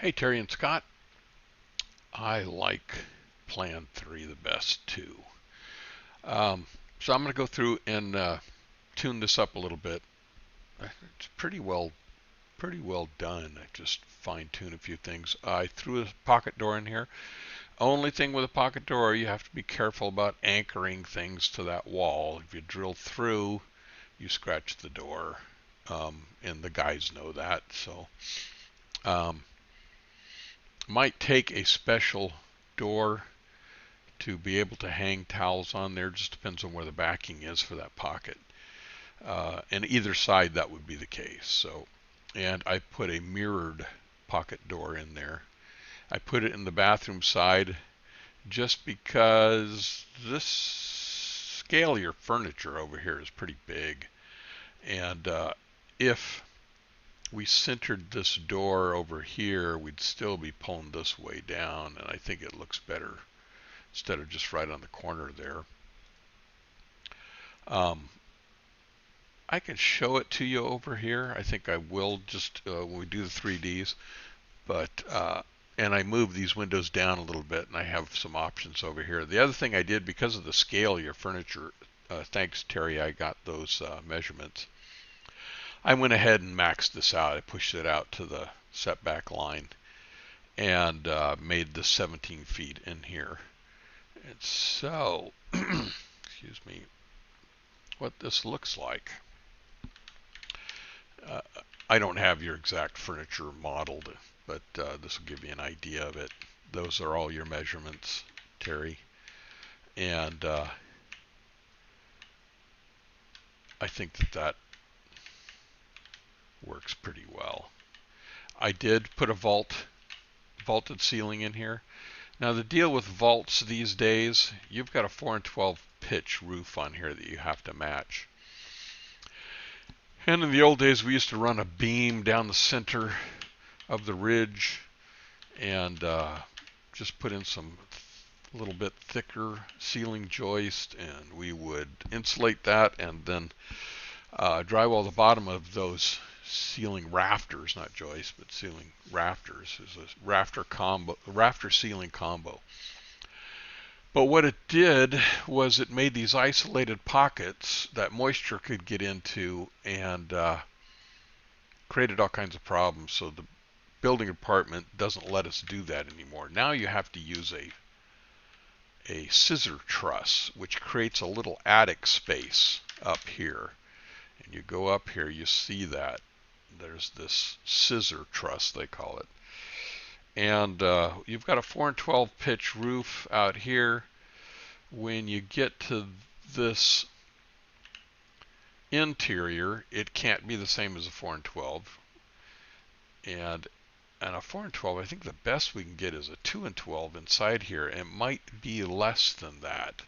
Hey, Terry and Scott. I like Plan 3 the best too. Um, so I'm going to go through and tune this up a little bit. It's pretty well done. I just fine tune a few things. I threw a pocket door in here. Only thing with a pocket door, you have to be careful about anchoring things to that wall. If you drill through, you scratch the door, and the guys know that. So um, might take a special door to be able to hang towels on there. Just depends on where the backing is for that pocket. And either side that would be the case. So, and I put a mirrored pocket door in there. I put it in the bathroom side just because this scale of your furniture over here is pretty big. And if we centered this door over here, we'd still be pulling this way down. And I think it looks better instead of just right on the corner there. Um, I can show it to you over here. I think I will just when we do the 3Ds, but and I move these windows down a little bit, and I have some options over here. The other thing I did, because of the scale of your furniture, thanks Terry, I got those measurements. I went ahead and maxed this out. I pushed it out to the setback line and made the 17 feet in here. And so, excuse me, what this looks like. Uh, I don't have your exact furniture modeled, but this will give you an idea of it. Those are all your measurements, Terry. And I think that works pretty well. I did put a vaulted ceiling in here. Now the deal with vaults these days, you've got a 4 and 12 pitch roof on here that you have to match. And in the old days, we used to run a beam down the center of the ridge and just put in some little bit thicker ceiling joist, and we would insulate that and then drywall the bottom of those ceiling rafters, not joists, but ceiling rafters. Is a rafter ceiling combo. But what it did was it made these isolated pockets that moisture could get into, and created all kinds of problems. So the building department doesn't let us do that anymore. Now you have to use a scissor truss, which creates a little attic space up here. And you go up here, you see that there's this scissor truss, they call it. And you've got a 4 and 12 pitch roof out here. When you get to this interior, it can't be the same as a 4 and 12. And a 4 and 12, I think the best we can get is a 2 and 12 inside here. It might be less than that.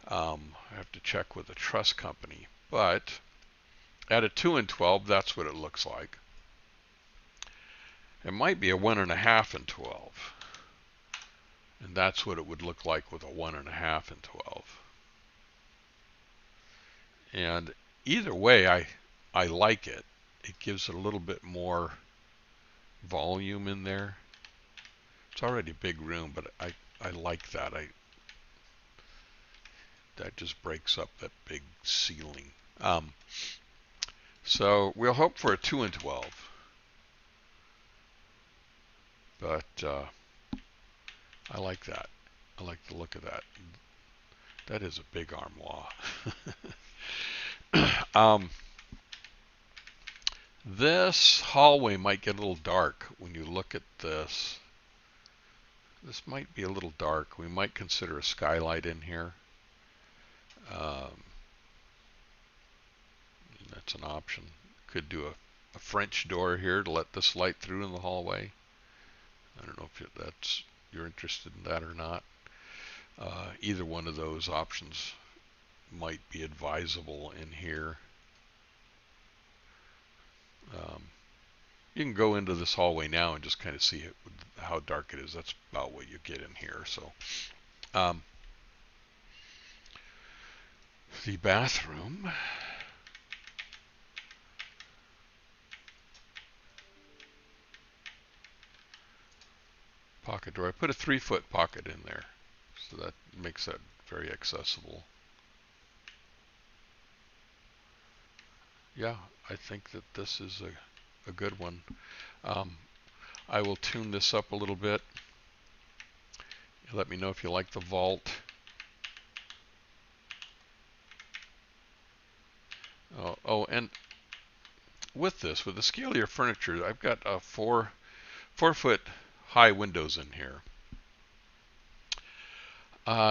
I have to check with the truss company. But at a 2 and 12, that's what it looks like. It might be a 1.5 and 12. And that's what it would look like with a 1.5 and 12. And either way, I like it. It gives it a little bit more volume in there. It's already a big room, but I like that. That just breaks up that big ceiling. So we'll hope for a 2 and 12. But I like that. I like the look of that. That is a big armoire. This hallway might get a little dark when you look at this. This might be a little dark. We might consider a skylight in here. That's an option. Could do a French door here to let this light through in the hallway. I don't know if you're interested in that or not. Either one of those options might be advisable in here. You can go into this hallway now and just kind of see how dark it is. That's about what you get in here. So the bathroom. pocket door. I put a 3-foot pocket in there, so that makes that very accessible. Yeah, I think that this is a good one. I will tune this up a little bit. Let me know if you like the vault. And with the scale of your furniture, I've got 4-foot high windows in here.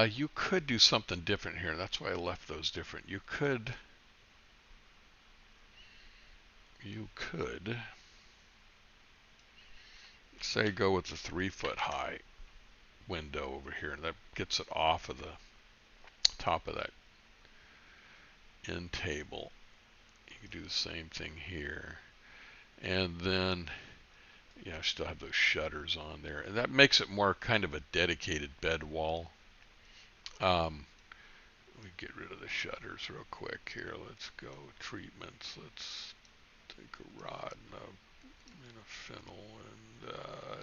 You could do something different here. That's why I left those different. You could say go with the 3-foot high window over here, and that gets it off of the top of that end table. You can do the same thing here, and then I still have those shutters on there, and that makes it more kind of a dedicated bed wall. Let me get rid of the shutters real quick here. Let's go treatments. Let's take a rod and a fennel, and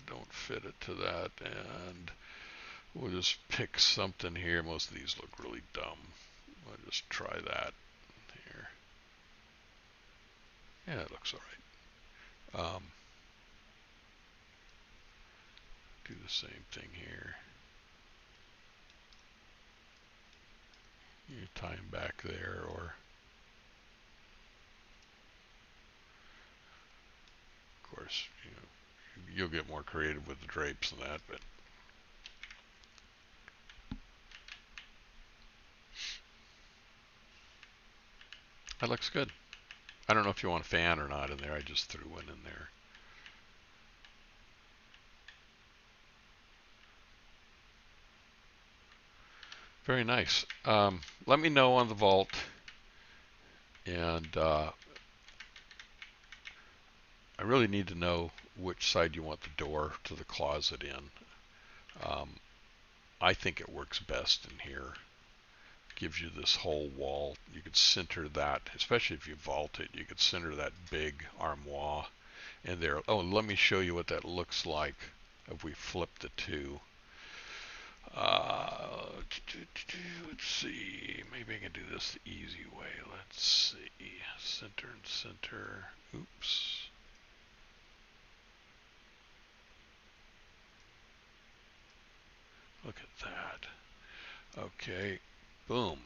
don't fit it to that, and we'll just pick something here. Most of these look really dumb. I'll just try that here. Yeah, it looks all right. Do the same thing here. You tie them back there, or of course, you'll get more creative with the drapes than that, but that looks good. I don't know if you want a fan or not in there. I just threw one in there. Very nice. Let me know on the vault, and I really need to know which side you want the door to the closet in. I think it works best in here. Gives you this whole wall. You could center that, especially if you vault it, you could center that big armoire in there. Oh, let me show you what that looks like if we flip the two. Let's see. Maybe I can do this the easy way. Let's see. Center and center. Oops. Look at that. Okay. Boom.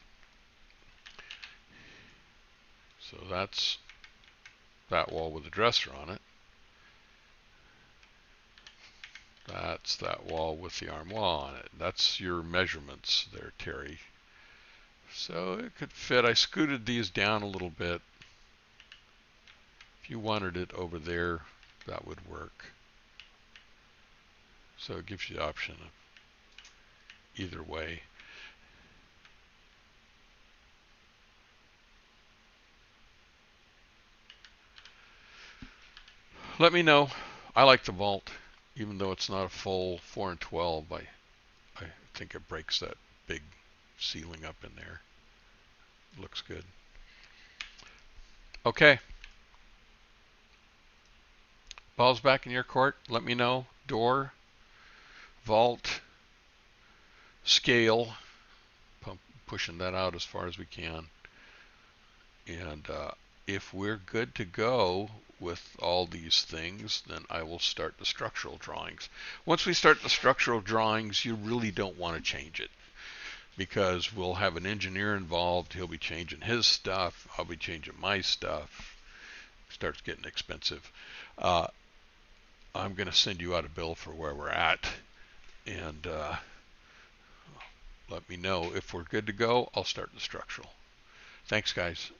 So that's that wall with the dresser on it. That's that wall with the armoire on it. That's your measurements there, Terry. So it could fit. I scooted these down a little bit. If you wanted it over there, that would work. So it gives you the option of either way. Let me know. I like the vault, even though it's not a full 4 and 12. I think it breaks that big ceiling up in there. Looks good. Okay. Ball's back in your court. Let me know. Door, vault, scale. Pushing that out as far as we can. And if we're good to go with all these things, then I will start the structural drawings. Once we start the structural drawings, you really don't want to change it, because we'll have an engineer involved. He'll be changing his stuff. I'll be changing my stuff. It starts getting expensive. I'm going to send you out a bill for where we're at, and let me know if we're good to go. I'll start the structural. Thanks, guys.